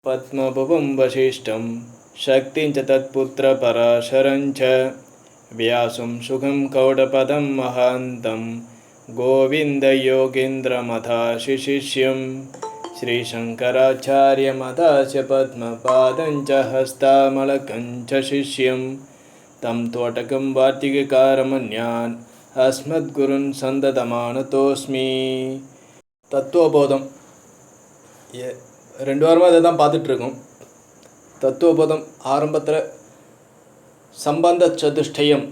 पद्मभुवं वसिष्ठं शक्तिं च तत्पुत्रपराशरं च व्यासं सुखं कौडपदं महान्तं गोविन्दयोगीन्द्रमथाशिशिष्यं श्रीशङ्कराचार्यमथास्य पद्मपादं च हस्तामलकं च शिष्यं तं तोटकं वार्तिककारमन्यान् अस्मद्गुरुन् सन्दतमानतोऽस्मि. தத்துவபோதம் ரெண்டு வாரமாக இதை தான் பார்த்துட்ருக்கோம். தத்துவபோதம் ஆரம்பத்தில் சம்பந்த சதுஷ்டயம்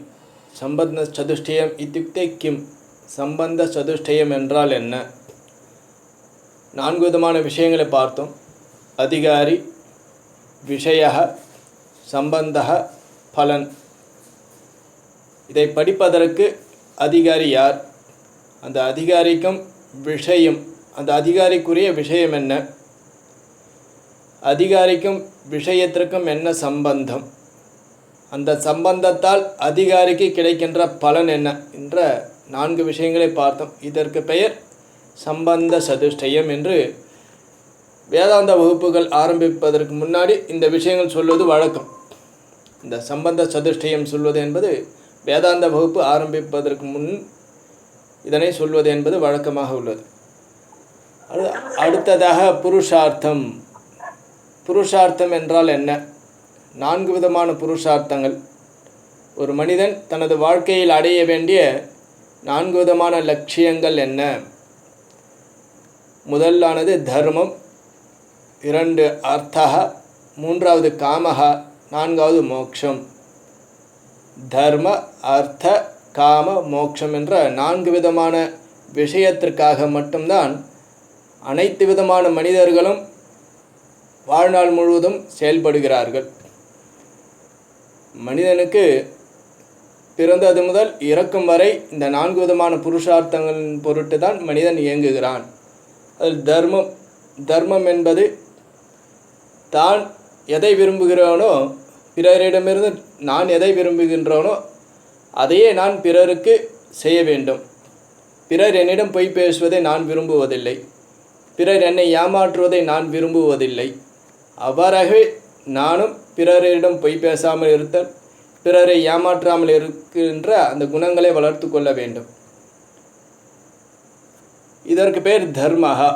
இத்தியுக்தே கிம், சம்பந்த சதுஷ்டயம் என்றால் என்ன, 4 விதமான விஷயங்களை பார்த்தோம். அதிகாரி, விஷய, சம்பந்த, பலன். இதை படிப்பதற்கு அதிகாரி யார், அந்த அதிகாரிக்கும் விஷயம், அந்த அதிகாரிக்குரிய விஷயம் என்ன, அதிகாரிக்கும் விஷயத்திற்கும் என்ன சம்பந்தம், அந்த சம்பந்தத்தால் அதிகாரிக்கு கிடைக்கின்ற பலன் என்ன என்ற 4 விஷயங்களை பார்த்தோம். இதற்கு பெயர் சம்பந்த சதுஷ்டயம் என்று வேதாந்த வகுப்புகள் ஆரம்பிப்பதற்கு முன்னாடி இந்த விஷயங்கள் சொல்வது வழக்கம். இந்த சம்பந்த சதுஷ்டயம் சொல்வது என்பது வேதாந்த வகுப்பு ஆரம்பிப்பதற்கு முன் இதனை சொல்வது என்பது வழக்கமாக உள்ளது. அடுத்ததாக புருஷார்த்தம். புருஷார்த்தம் என்றால் என்ன? 4 விதமான புருஷார்த்தங்கள். ஒரு மனிதன் தனது வாழ்க்கையில் அடைய வேண்டிய 4 விதமான லட்சியங்கள் என்ன? முதலானது தர்மம், 2 அர்த்தः, 3வது காமः, 4வது மோக்ஷம். தர்ம, அர்த்த, காம, மோக்ஷம் என்ற 4 விதமான விஷயத்திற்காக மட்டும்தான் அனைத்து விதமான மனிதர்களும் வாழ்நாள் முழுவதும் செயல்படுகிறார்கள். மனிதனுக்கு பிறந்தது முதல் இறக்கும் வரை இந்த 4 விதமான புருஷார்த்தங்களின் பொருட்டு தான் மனிதன் இயங்குகிறான். அதில் தர்மம் என்பது தான் எதை விரும்புகிறானோ, பிறரிடமிருந்து நான் எதை விரும்புகின்றோனோ அதையே நான் பிறருக்கு செய்ய வேண்டும். பிறர் என்னிடம் பொய் பேசுவதை நான் விரும்புவதில்லை, பிறர் என்னை ஏமாற்றுவதை நான் விரும்புவதில்லை. அவ்வாறாகவே நானும் பிறரிடம் பொய் பேசாமல் இருத்தல், பிறரை ஏமாற்றாமல் இருக்கின்ற அந்த குணங்களை வளர்த்து கொள்ள வேண்டும். இதற்கு பேர் தர்மஹா.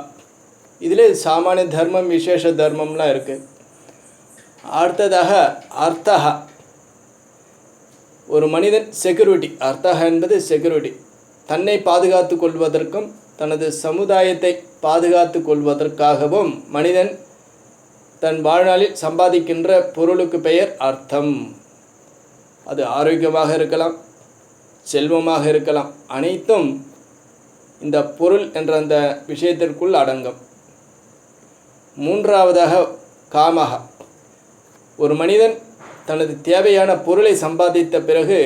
இதிலே சாமானிய தர்மம், விசேஷ தர்மம்லாம் இருக்குது. அடுத்ததாக அர்த்தஹா. ஒரு மனிதன் செக்யூரிட்டி, அர்த்தஹா என்பது செக்யூரிட்டி, தன்னை பாதுகாத்து கொள்வதற்கும் தனது சமுதாயத்தை பாதுகாத்து கொள்வதற்காகவும் மனிதன் தன் வாழ்நாளில் சம்பாதிக்கின்ற பொருளுக்கு பெயர் அர்த்தம். அது ஆரோக்கியமாக இருக்கலாம், செல்வமாக இருக்கலாம், அனைத்தும் இந்த பொருள் என்ற அந்த விஷயத்திற்குள் அடங்கும். 3வதாக காமஹா. ஒரு மனிதன் தனது தேவையான பொருளை சம்பாதித்த பிறகு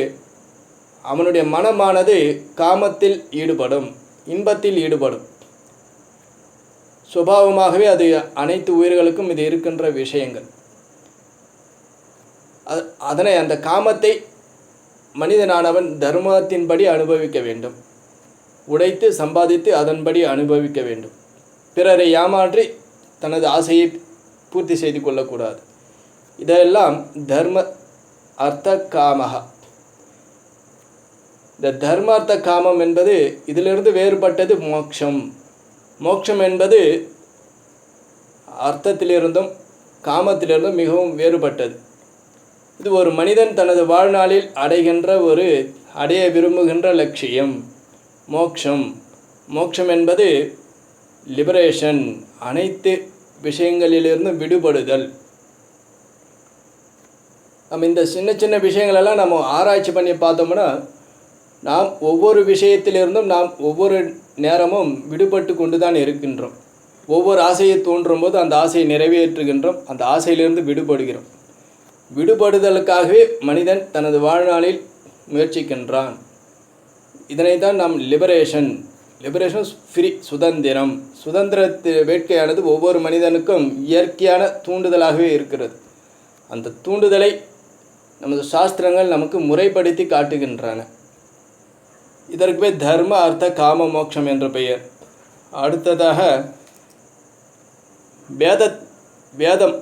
அவனுடைய மனமானது காமத்தில் ஈடுபடும், இன்பத்தில் ஈடுபடும். சுபாவமாகவே அது அனைத்து உயிர்களுக்கும் இது இருக்கின்ற விஷயங்கள். அதனை, அந்த காமத்தை மனிதனானவன் தர்மத்தின்படி அனுபவிக்க வேண்டும், உழைத்து சம்பாதித்து அதன்படி அனுபவிக்க வேண்டும். பிறரை ஏமாற்றி தனது ஆசையை பூர்த்தி செய்து கொள்ளக்கூடாது. இதெல்லாம் தர்ம அர்த்த காமஹா. இந்த தர்மார்த்த காமம் என்பது இதிலிருந்து வேறுபட்டது மோட்சம். மோட்சம் என்பது அர்த்தத்திலிருந்தும் காமத்திலிருந்தும் மிகவும் வேறுபட்டது. இது ஒரு மனிதன் தனது வாழ்நாளில் அடைய விரும்புகின்ற லட்சியம் மோட்சம். மோட்சம் என்பது லிபரேஷன், அனைத்து விஷயங்களிலிருந்து விடுபடுதல். நம்ம இந்த சின்ன சின்ன விஷயங்களெல்லாம் நம்ம ஆராய்ச்சி பண்ணி பார்த்தோம்னா நாம் ஒவ்வொரு விஷயத்திலிருந்தும் நாம் ஒவ்வொரு நேரமும் விடுபட்டு கொண்டு தான் இருக்கின்றோம். ஒவ்வொரு ஆசையை தோன்றும் போது அந்த ஆசையை நிறைவேற்றுகின்றோம், அந்த ஆசையிலிருந்து விடுபடுகிறோம். விடுபடுதலுக்காகவே மனிதன் தனது வாழ்நாளில் முயற்சிக்கின்றான். இதனைத்தான் நாம் லிபரேஷன் ஃப்ரீ, சுதந்திரம். சுதந்திரத்து வேட்கையானது ஒவ்வொரு மனிதனுக்கும் இயற்கையான தூண்டுதலாகவே இருக்கிறது. அந்த தூண்டுதலை நமது சாஸ்திரங்கள் நமக்கு முறைப்படுத்தி காட்டுகின்றன. இதற்கு பேர் தர்ம அர்த்த காம மோட்சம் என்ற பெயர். அடுத்ததாக வேதம்,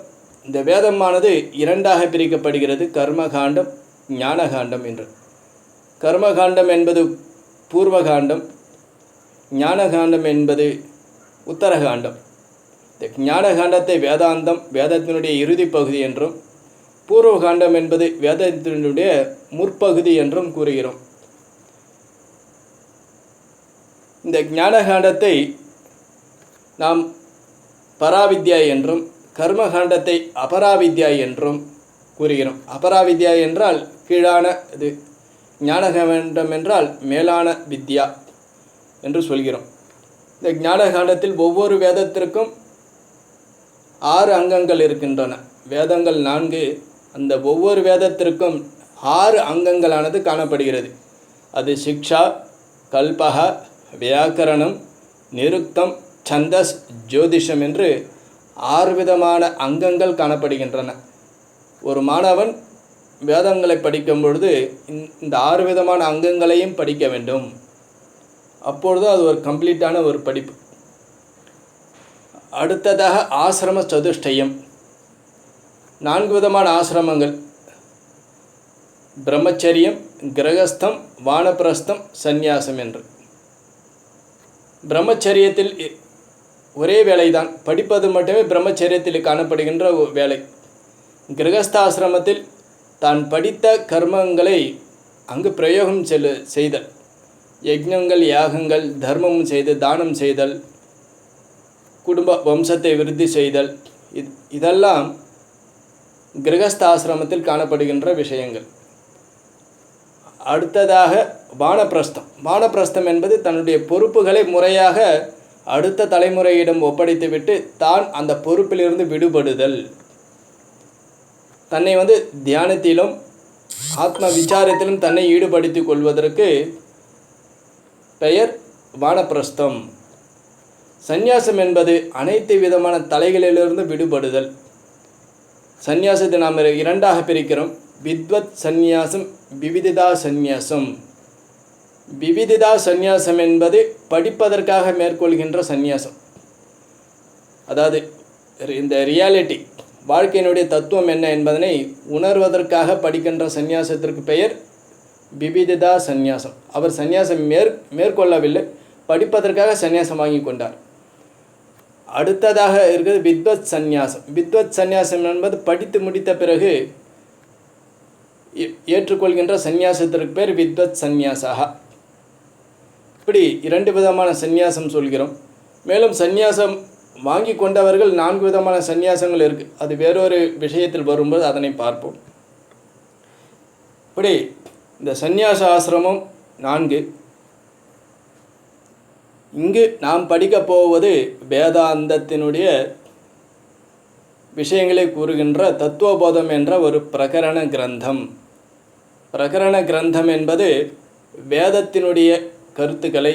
இந்த வேதமானது இரண்டாக பிரிக்கப்படுகிறது, கர்மகாண்டம், ஞானகாண்டம் என்று. கர்மகாண்டம் என்பது பூர்வகாண்டம், ஞானகாண்டம் என்பது உத்தரகாண்டம். இந்த ஞானகாண்டத்தை வேதாந்தம், வேதத்தினுடைய இறுதி பகுதி என்றும், பூர்வகாண்டம் என்பது வேதத்தினுடைய முற்பகுதி என்றும் கூறுகிறோம். இந்த ஞானகாண்டத்தை நாம் பராவித்யா என்றும், கர்மகாண்டத்தை அபராவித்யா என்றும் கூறுகிறோம். அபராவித்யா என்றால் கீழான இது, ஞானகாண்டம் என்றால் மேலான வித்யா என்று சொல்கிறோம். இந்த ஞானகாண்டத்தில் ஒவ்வொரு வேதத்திற்கும் 6 அங்கங்கள் இருக்கின்றன. வேதங்கள் 4, அந்த ஒவ்வொரு வேதத்திற்கும் 6 அங்கங்களானது காணப்படுகிறது. அது சிக்ஷா, கல்பக, வியாக்கரணம், நிருக்தம், சந்தஸ், ஜோதிஷம் என்று 6 விதமான அங்கங்கள் காணப்படுகின்றன. ஒரு மாணவன் வேதங்களை படிக்கும் பொழுது இந்த 6 விதமான அங்கங்களையும் படிக்க வேண்டும். அப்பொழுது அது ஒரு கம்ப்ளீட்டான ஒரு படிப்பு. அடுத்ததாக ஆசிரம சதுஷ்டயம், 4 விதமான ஆசிரமங்கள்: பிரம்மச்சரியம், கிரகஸ்தம், வானப்பிரஸ்தம், சந்நியாசம் என்று. பிரம்மச்சரியத்தில் ஒரே வேலைதான், படிப்பது மட்டுமே பிரம்மச்சரியத்தில் காணப்படுகின்ற வேலை. கிரகஸ்தாசிரமத்தில் தான் படித்த கர்மங்களை அங்கு பிரயோகம் செய்தல், யஜ்ஞங்கள், யாகங்கள், தர்மம் செய்து தானம் செய்தல், குடும்ப வம்சத்தை விருத்தி செய்தல், இதெல்லாம் கிரகஸ்தாசிரமத்தில் காணப்படுகின்ற விஷயங்கள். அடுத்ததாக வானப்பிரஸ்தம். வானப்பிரஸ்தம் என்பது தன்னுடைய பொறுப்புகளை முறையாக அடுத்த தலைமுறையிடம் ஒப்படைத்துவிட்டு தான் அந்த பொறுப்பிலிருந்து விடுபடுதல். தன்னை தியானத்திலும் ஆத்ம விசாரத்திலும் தன்னை ஈடுபடுத்திக் கொள்வதற்கு பெயர் வானப்பிரஸ்தம். சந்நியாசம் என்பது அனைத்து விதமான தலைகளிலிருந்து விடுபடுதல். சந்நியாசத்தை நாம் 2ஆக பிரிக்கிறோம்: வித்வத் சந்நியாசம், விவிதிதா சந்நியாசம். விவிதிதா சந்நியாசம் என்பது படிப்பதற்காக மேற்கொள்கின்ற சந்நியாசம். அதாவது இந்த ரியாலிட்டி, வாழ்க்கையினுடைய தத்துவம் என்ன என்பதனை உணர்வதற்காக படிக்கின்ற சந்நியாசத்திற்கு பெயர் விவிதிதா சந்நியாசம். அவர் சந்நியாசம் மேற்கொள்ளவில்லை, படிப்பதற்காக சந்நியாசம் வாங்கி கொண்டார். அடுத்ததாக இருக்கிறது வித்வத் சந்நியாசம். வித்வத் சந்நியாசம் என்பது படித்து முடித்த பிறகு ஏற்றுக்கொள்கின்ற சந்நியாசத்திற்கு பேர் வித்வத் சந்நியாசா. இப்படி 2 விதமான சந்நியாசம் சொல்கிறோம். மேலும் சந்நியாசம் வாங்கி கொண்டவர்கள் 4 விதமான சந்நியாசங்கள் இருக்குது. அது வேறொரு விஷயத்தில் வரும்போது அதனை பார்ப்போம். இப்படி இந்த சந்நியாச ஆசிரமம் 4. இங்கு நாம் படிக்கப் போவது வேதாந்தத்தினுடைய விஷயங்களை கூறுகின்ற தத்துவபோதம் என்ற ஒரு பிரகரண கிரந்தம். பிரகரண கிரந்தம் என்பது வேதத்தினுடைய கருத்துக்களை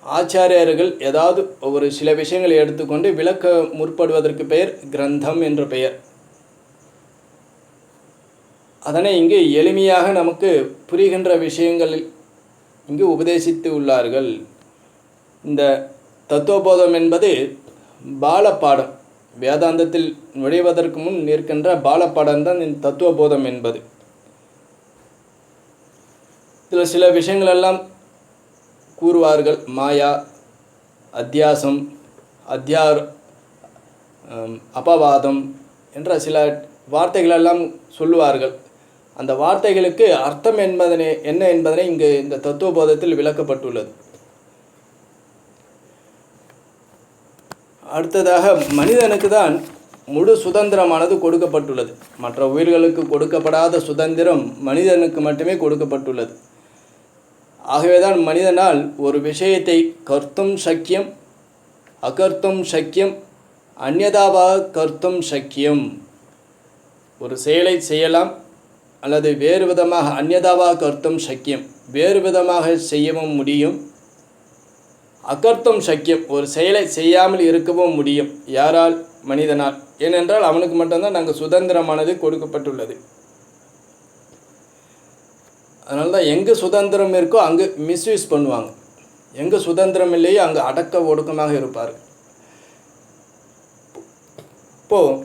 ஆச்சாரியர்கள் ஏதாவது ஒரு சில விஷயங்களை எடுத்துக்கொண்டு விளக்க முற்படுவதற்கு பெயர் கிரந்தம் என்று பெயர். அதனை இங்கு எளிமையாக நமக்கு புரிகின்ற விஷயங்களில் இங்கு உபதேசித்து உள்ளார்கள். இந்த தத்துவபோதம் என்பது பாலப்பாடம். வேதாந்தத்தில் நுழைவதற்கு முன் நிற்கின்ற பாலப்பாடம் தான் இந்த தத்துவபோதம் என்பது. இதில் சில விஷயங்களெல்லாம் கூறுவார்கள். மாயா, அத்தியாசம், அபவாதம் என்ற சில வார்த்தைகளெல்லாம் சொல்லுவார்கள். அந்த வார்த்தைகளுக்கு அர்த்தம் என்ன என்பதனை இங்கு இந்த தத்துவபோதத்தில் விளக்கப்பட்டுள்ளது. அடுத்ததாக மனிதனுக்கு தான் முழு சுதந்திரமானது கொடுக்கப்பட்டுள்ளது. மற்ற உயிர்களுக்கு கொடுக்கப்படாத சுதந்திரம் மனிதனுக்கு மட்டுமே கொடுக்கப்பட்டுள்ளது. ஆகவேதான் மனிதனால் ஒரு விஷயத்தை கர்த்தும் சக்கியம், அகர்த்தும் சக்கியம், அந்யதாவாக கர்த்தும் சக்கியம். ஒரு செயலை செய்யலாம் அல்லது வேறு விதமாக அந்யதாவாக கர்த்தும் சக்கியம், வேறு விதமாக செய்யவும் முடியும். அகர்த்தும் சக்கியம், ஒரு செயலை செய்யாமல் இருக்கவும் முடியும். யாரால்? மனிதனால். ஏனென்றால் அவனுக்கு மட்டும்தான் நாங்கள் சுதந்திரமானது கொடுக்கப்பட்டுள்ளது. அதனால தான் எங்கே சுதந்திரம் இருக்கோ அங்கு மிஸ்யூஸ் பண்ணுவாங்க, எங்கே சுதந்திரம் இல்லையோ அங்கே அடக்க ஒடுக்கமாக இருப்பார். இப்போது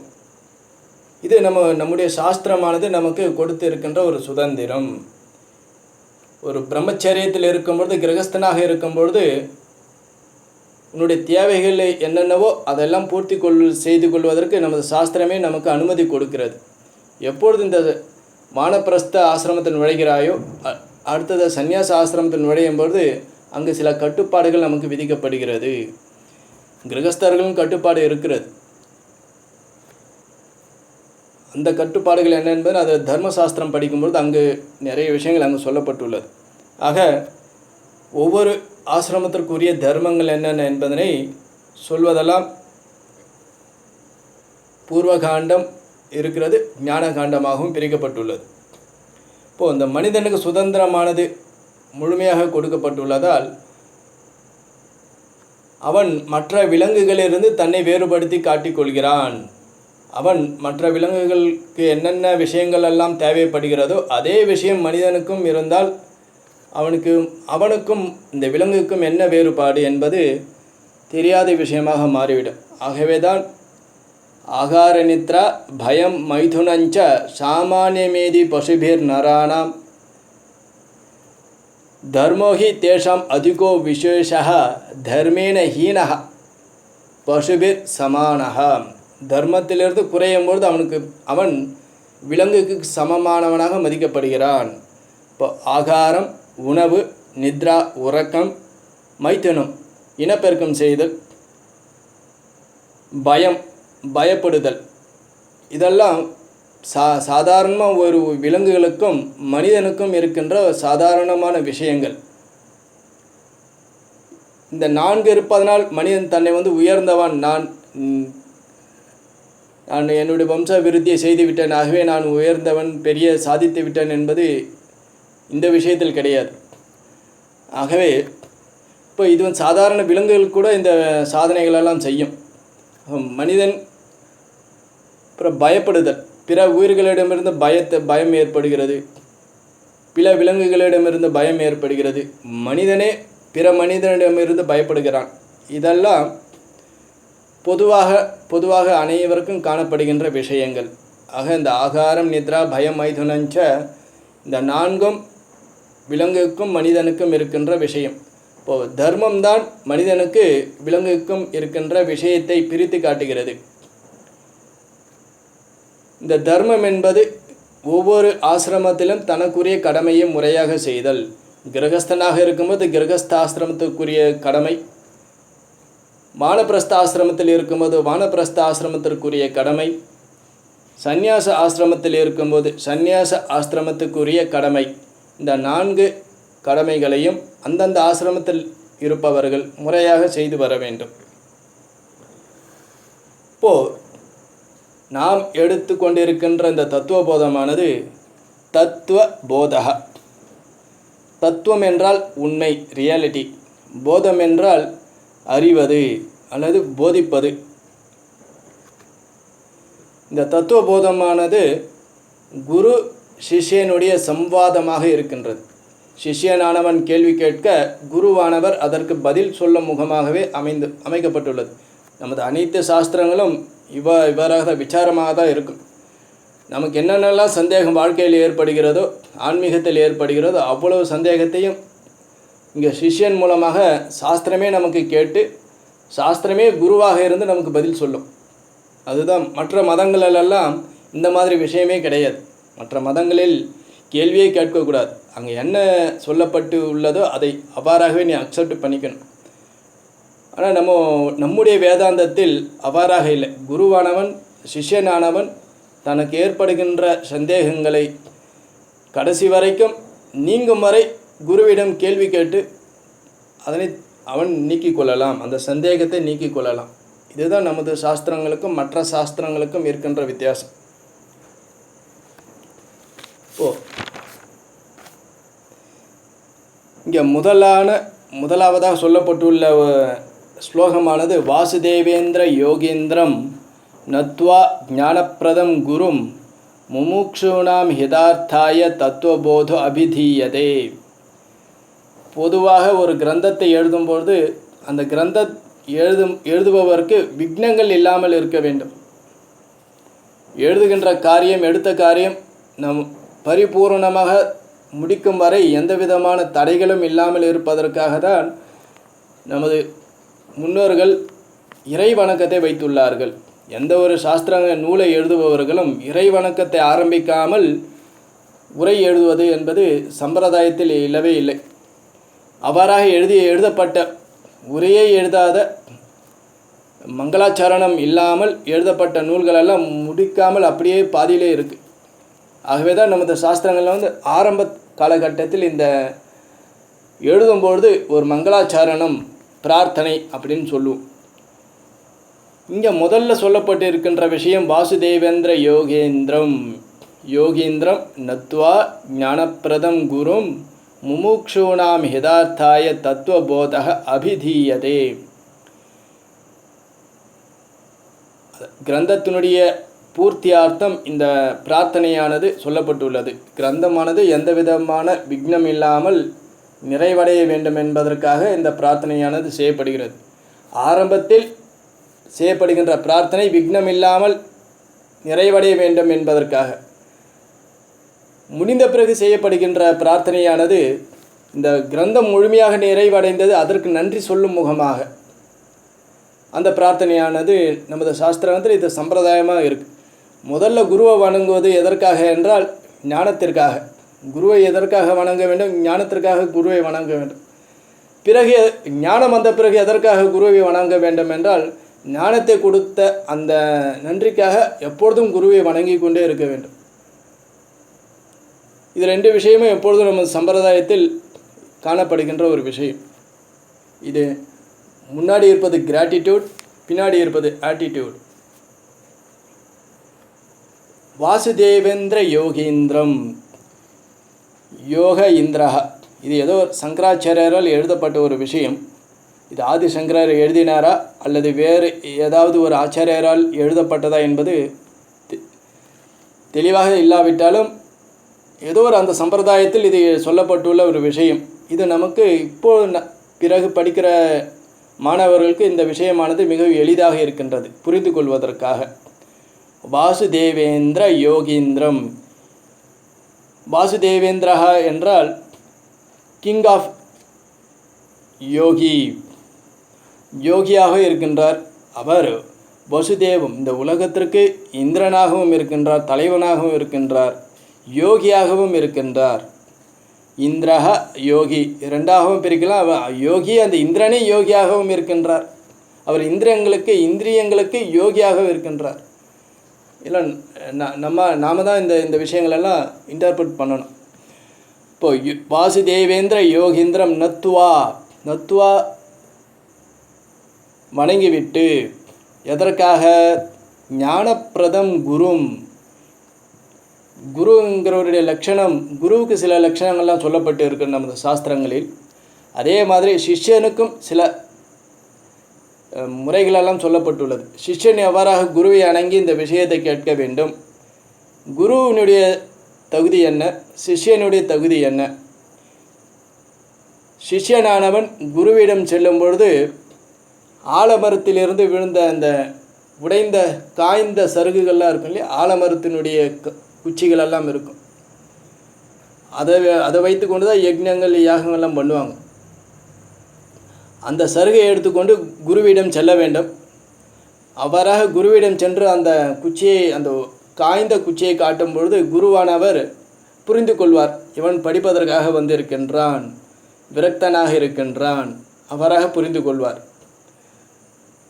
இது நம்முடைய சாஸ்திரமானது நமக்கு கொடுத்து இருக்கின்ற ஒரு சுதந்திரம். ஒரு பிரம்மச்சரியத்தில் இருக்கும்பொழுது, கிரகஸ்தனாக இருக்கும்பொழுது உன்னுடைய தேவைகள் என்னென்னவோ அதெல்லாம் செய்து கொள்வதற்கு நமது சாஸ்திரமே நமக்கு அனுமதி கொடுக்கிறது. எப்பொழுது இந்த வானப்பிரஸ்த ஆசிரமத்தில் நுழைகிறாயோ, அடுத்தது சந்நியாச ஆசிரமத்தில் நுழையும் பொழுது அங்கு சில கட்டுப்பாடுகள் நமக்கு விதிக்கப்படுகிறது. கிரகஸ்தர்களும் கட்டுப்பாடு இருக்கிறது. அந்த கட்டுப்பாடுகள் என்ன என்பது அது தர்மசாஸ்திரம் படிக்கும்பொழுது அங்கு நிறைய விஷயங்கள் அங்கு சொல்லப்பட்டுள்ளது. ஆக ஒவ்வொரு ஆசிரமத்திற்குரிய தர்மங்கள் என்னென்ன என்பதனை சொல்வதெல்லாம் பூர்வகாண்டம் இருக்கிறது, ஞான காண்டமாகவும் பிரிக்கப்பட்டுள்ளது. இப்போது இந்த மனிதனுக்கு சுதந்திரமானது முழுமையாக கொடுக்கப்பட்டுள்ளதால் அவன் மற்ற விலங்குகளிலிருந்து தன்னை வேறுபடுத்தி காட்டிக்கொள்கிறான். அவன் மற்ற விலங்குகளுக்கு என்னென்ன விஷயங்கள் எல்லாம் தேவைப்படுகிறதோ அதே விஷயம் மனிதனுக்கும் இருந்தால் அவனுக்கும் இந்த விலங்குக்கும் என்ன வேறுபாடு என்பது தெரியாத விஷயமாக மாறிவிடும். ஆகவே தான் ஆகார நித்ரா பயம் மைதுனஞ்ச சாமானியமேதி பசுபிர் நராணாம் தர்மோஹி தேஷாம் அதிகோ விசேஷः தர்மேன ஹீனः பசுபிர் சமானः. தர்மத்திலிருந்து குறையும்பொழுது அவன் விலங்குக்கு சமமானவனாக மதிக்கப்படுகிறான். இப்போ ஆகாரம், உணவு, நித்ரா உறக்கம், மைத்துனம் இனப்பெருக்கம் செய்தல், பயம் பயப்படுதல், இதெல்லாம் சாதாரணமாக ஒரு விலங்குகளுக்கும் மனிதனுக்கும் இருக்கின்ற சாதாரணமான விஷயங்கள். இந்த 4 இருப்பதனால் மனிதன் தன்னை உயர்ந்தவன், நான் என்னுடைய வம்ச விருத்தியை செய்துவிட்டேன், ஆகவே நான் உயர்ந்தவன், பெரிய சாதித்து விட்டேன் என்பது இந்த விஷயத்தில் கிடையாது. ஆகவே இப்போ இது சாதாரண விலங்குகள் கூட இந்த சாதனைகளெல்லாம் செய்யும். மனிதன் அப்புறம் பயப்படுதல், பிற உயிர்களிடமிருந்து பயம் ஏற்படுகிறது, பிற விலங்குகளிடமிருந்து பயம் ஏற்படுகிறது, மனிதனே பிற மனிதனிடமிருந்து பயப்படுகிறான். இதெல்லாம் பொதுவாக அனைவருக்கும் காணப்படுகின்ற விஷயங்கள். ஆக இந்த ஆகாரம், நித்ரா, பயம், மைதுனஞ்ச இந்த 4ம் விலங்குக்கும் மனிதனுக்கும் இருக்கின்ற விஷயம். இப்போது தர்மம்தான் மனிதனுக்கு விலங்குக்கும் இருக்கின்ற விஷயத்தை பிரித்து காட்டுகிறது. இந்த தர்மம் என்பது ஒவ்வொரு ஆசிரமத்திலும் தனக்குரிய கடமையை முறையாக செய்தல். கிரகஸ்தனாக இருக்கும்போது கிரகஸ்தாசிரமத்துக்குரிய கடமை, வானப்பிரஸ்த ஆசிரமத்தில் இருக்கும்போது வானப்பிரஸ்த ஆசிரமத்திற்குரிய கடமை, சந்நியாச ஆசிரமத்தில் இருக்கும்போது சந்நியாச ஆசிரமத்துக்குரிய கடமை. இந்த 4 கடமைகளையும் அந்தந்த ஆசிரமத்தில் இருப்பவர்கள் முறையாக செய்து வர வேண்டும். இப்போது நாம் எடுத்து கொண்டிருக்கின்ற இந்த தத்துவபோதமானது தத்துவ போதக. தத்துவம் என்றால் உண்மை, ரியாலிட்டி. போதம் என்றால் அறிவது அல்லது போதிப்பது. இந்த தத்துவ போதமானது குரு சிஷ்யனுடைய சம்வாதமாக இருக்கின்றது. சிஷ்யனானவன் கேள்வி கேட்க குருவானவர் அதற்கு பதில் சொல்லும் முகமாகவே அமைக்கப்பட்டுள்ளது. நமது அனைத்து சாஸ்திரங்களும் இவ்வாறாக விசாரமாக தான் இருக்கும். நமக்கு என்னென்னலாம் சந்தேகம் வாழ்க்கையில் ஏற்படுகிறதோ, ஆன்மீகத்தில் ஏற்படுகிறதோ அவ்வளவு சந்தேகத்தையும் இங்கே சிஷ்யன் மூலமாக சாஸ்திரமே நமக்கு கேட்டு சாஸ்திரமே குருவாக இருந்து நமக்கு பதில் சொல்லும். அதுதான் மற்ற மதங்களெல்லாம் இந்த மாதிரி விஷயமே கிடையாது. மற்ற மதங்களில் கேள்வியே கேட்கக்கூடாது. அங்கே என்ன சொல்லப்பட்டு உள்ளதோ அதை அவ்வாறாகவே நீ அக்செப்ட் பண்ணிக்கணும். ஆனால் நம்முடைய வேதாந்தத்தில் அவ்வாறாக இல்லை. குருவானவன் சிஷ்யனானவன் தனக்கு ஏற்படுகின்ற சந்தேகங்களை கடைசி வரைக்கும் நீங்கும் வரை குருவிடம் கேள்வி கேட்டு அதனை அவன் நீக்கிக் கொள்ளலாம், அந்த சந்தேகத்தை நீக்கிக் கொள்ளலாம். இதுதான் நமது சாஸ்திரங்களுக்கும் மற்ற சாஸ்திரங்களுக்கும் இருக்கின்ற வித்தியாசம். இங்கே முதலாவதாக சொல்லப்பட்டுள்ள ஸ்லோகமானது வாசுதேவேந்திர யோகேந்திரம் நத்வா ஞானப்பிரதம் குரும் முமுக்ஷூணாம் ஹிதார்த்தாய தத்துவபோதோ அபிதீயதே. பொதுவாக ஒரு கிரந்தத்தை எழுதும்போது அந்த எழுதுபவருக்கு விக்னங்கள் இல்லாமல் இருக்க வேண்டும். எழுதுகின்ற காரியம், எடுத்த காரியம் நம் பரிபூர்ணமாக முடிக்கும் வரை எந்த விதமான தடைகளும் இல்லாமல் இருப்பதற்காக தான் நமது முன்னோர்கள் இறை வணக்கத்தை வைத்துள்ளார்கள். எந்த ஒரு சாஸ்திர நூலை எழுதுபவர்களும் இறை வணக்கத்தை ஆரம்பிக்காமல் உரை எழுதுவது என்பது சம்பிரதாயத்தில் இல்லவே இல்லை. அவ்வாறாக எழுதப்பட்ட உரையை எழுதாத, மங்களாச்சரணம் இல்லாமல் எழுதப்பட்ட நூல்களெல்லாம் முடிக்காமல் அப்படியே பாதியிலே இருக்குது. ஆகவே தான் நமது சாஸ்திரங்களில் ஆரம்ப காலகட்டத்தில் இந்த எழுதும்பொழுது ஒரு மங்களாச்சாரணம், பிரார்த்தனை அப்படின்னு சொல்லுவோம். இங்கே முதல்ல சொல்லப்பட்டு இருக்கின்ற விஷயம் வாசுதேவேந்திர யோகேந்திரம் நத்வா ஞானப்பிரதம் குரும் முமுக்ஷூணாம் ஹிதார்த்தாய தத்துவபோதக அபிதீயதே. கிரந்தத்தினுடைய பூர்த்தியார்த்தம் இந்த பிரார்த்தனையானது சொல்லப்பட்டுள்ளது. கிரந்தமானது எந்த விதமான விக்னம் இல்லாமல் நிறைவடைய வேண்டும் என்பதற்காக இந்த பிரார்த்தனையானது செய்யப்படுகிறது. ஆரம்பத்தில் செய்யப்படுகின்ற பிரார்த்தனை விக்னம் இல்லாமல் நிறைவடைய வேண்டும் என்பதற்காக. முடிந்த பிறகு செய்யப்படுகின்ற பிரார்த்தனையானது இந்த கிரந்தம் முழுமையாக நிறைவடைந்தது அதற்கு நன்றி சொல்லும் முகமாக அந்த பிரார்த்தனையானது நமது சாஸ்திரத்தில் இது சம்பிரதாயமாக இருக்குது. முதல்ல குருவை வணங்குவது எதற்காக என்றால் ஞானத்திற்காக. குருவை எதற்காக வணங்க வேண்டும்? ஞானத்திற்காக குருவை வணங்க வேண்டும். பிறகு ஞானம் வந்த பிறகு எதற்காக குருவை வணங்க வேண்டும் என்றால் ஞானத்தை கொடுத்த அந்த நன்றிக்காக எப்பொழுதும் குருவை வணங்கி கொண்டே இருக்க வேண்டும். இது ரெண்டு விஷயமும் எப்பொழுதும் நம்ம சம்பிரதாயத்தில் காணப்படுகின்ற ஒரு விஷயம். இது முன்னாடி இருப்பது கிராட்டிடியூட், பின்னாடி இருப்பது ஆட்டிடியூட். வாசுதேவேந்திர யோக இந்திரஹா, இது ஏதோ சங்கராச்சாரியரால் எழுதப்பட்ட ஒரு விஷயம். இது ஆதிசங்கரர் எழுதினாரா அல்லது வேறு ஏதாவது ஒரு ஆச்சாரியரால் எழுதப்பட்டதா என்பது தெளிவாக இல்லாவிட்டாலும் ஏதோ ஒரு அந்த சம்பிரதாயத்தில் இது சொல்லப்பட்டுள்ள ஒரு விஷயம். இது நமக்கு இப்போது பிறகு படிக்கிற மாணவர்களுக்கு இந்த விஷயமானது மிகவும் எளிதாக இருக்கின்றது புரிந்து கொள்வதற்காக. வாசுதேவேந்திர யோகீந்திரம். வாசுதேவேந்திரஹா என்றால் கிங் ஆஃப் யோகியாக இருக்கின்றார். அவர் வசுதேவம், இந்த உலகத்திற்கு இந்திரனாகவும் இருக்கின்றார், தலைவனாகவும் இருக்கின்றார், யோகியாகவும் இருக்கின்றார். இந்திரஹ யோகி இரண்டாகவும் பிரிக்கலாம். யோகி அந்த இந்திரனே யோகியாகவும் இருக்கின்றார். அவர் இந்திரியங்களுக்கு யோகியாகவும் இருக்கின்றார். இல்லை நாம தான் இந்த விஷயங்களெல்லாம் இன்டர்பிரட் பண்ணணும். இப்போ வாசுதேவேந்திர யோகீந்திரம் நத்துவா வணங்கிவிட்டு எதற்காக? ஞானப்பிரதம் குருங்கிறவருடைய லட்சணம், குருவுக்கு சில லட்சணங்கள்லாம் சொல்லப்பட்டு இருக்கு நமது சாஸ்திரங்களில். அதே மாதிரி சிஷ்யனுக்கும் சில முறைகளெல்லாம் சொல்லப்பட்டுள்ளது. சிஷ்யன் எவ்வாறாக குருவை அணங்கி இந்த விஷயத்தை கேட்க வேண்டும், குருவினுடைய தகுதி என்ன, சிஷ்யனுடைய தகுதி என்ன. சிஷ்யனானவன் குருவிடம் செல்லும் பொழுது ஆலமரத்திலிருந்து விழுந்த அந்த உடைந்த காய்ந்த சருகுகள்லாம் இருக்கும் இல்லையா, ஆலமரத்தினுடைய குச்சிகளெல்லாம் இருக்கும். அதை வைத்து கொண்டு தான் யஜ்ஞங்கள் யாகங்கள்லாம் பண்ணுவாங்க. அந்த சருகை எடுத்துக்கொண்டு குருவிடம் செல்ல வேண்டும். அவ்வாறாக குருவிடம் சென்று அந்த குச்சியை, அந்த காய்ந்த குச்சியை காட்டும் பொழுது குருவானவர் புரிந்து கொள்வார், இவன் படிப்பதற்காக வந்திருக்கின்றான், விரக்தனாக இருக்கின்றான், அவ்வாறாக புரிந்து கொள்வார்.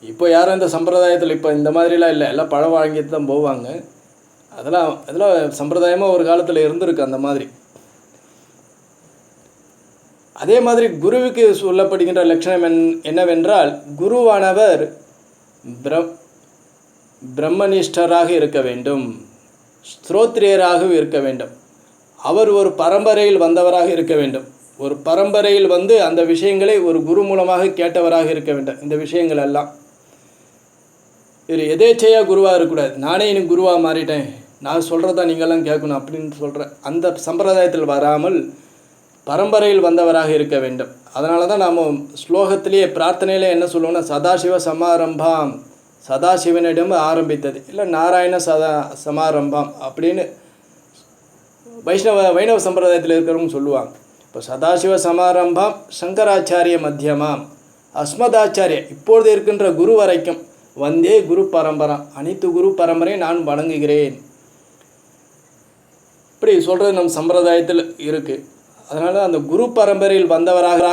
இப்போ யாரும் இந்த சம்பிரதாயத்தில் இப்போ இந்த மாதிரிலாம் இல்லை, எல்லாம் பழம் வாங்கிட்டு தான் போவாங்க. அதெல்லாம் சம்பிரதாயமாக ஒரு காலத்தில் இருந்திருக்கு அந்த மாதிரி. அதே மாதிரி குருவுக்கு சொல்லப்படுகின்ற லட்சணம் என்னவென்றால், குருவானவர் பிரம்மனிஷ்டராக இருக்க வேண்டும், ஸ்ரோத்ரியராகவும் இருக்க வேண்டும். அவர் ஒரு பரம்பரையில் வந்தவராக இருக்க வேண்டும். ஒரு பரம்பரையில் வந்து அந்த விஷயங்களை ஒரு குரு மூலமாக கேட்டவராக இருக்க வேண்டும். இந்த விஷயங்கள் எல்லாம் இவர் எதேச்சையாக குருவாக இருக்கக்கூடாது. நானே இன்னும் குருவாக மாறிட்டேன், நான் சொல்கிறதா நீங்கள்லாம் கேட்கணும் அப்படின்னு சொல்கிற அந்த சம்பிரதாயத்தில் வராமல் பரம்பரையில் வந்தவராக இருக்க வேண்டும். அதனால தான் நாம் ஸ்லோகத்திலேயே பிரார்த்தனையிலே என்ன சொல்லுவோம்னா, சதாசிவ சமாரம்பாம் சதாசிவனிடம் ஆரம்பித்தது. இல்லை நாராயண சமாரம்பம் அப்படின்னு வைணவ சம்பிரதாயத்தில் இருக்கிறவங்க சொல்லுவாங்க. இப்போ சதாசிவ சமாரம்பம், சங்கராச்சாரிய மத்தியமாம், அஸ்மதாச்சாரிய இப்பொழுது இருக்கின்ற குரு வரைக்கும் வந்தே குரு பரம்பரா, அனைத்து குரு பரம்பரையை நான் வணங்குகிறேன். இப்படி சொல்கிறது நம் சம்பிரதாயத்தில் இருக்குது. அதனால் அந்த குரு பரம்பரையில் வந்தவராக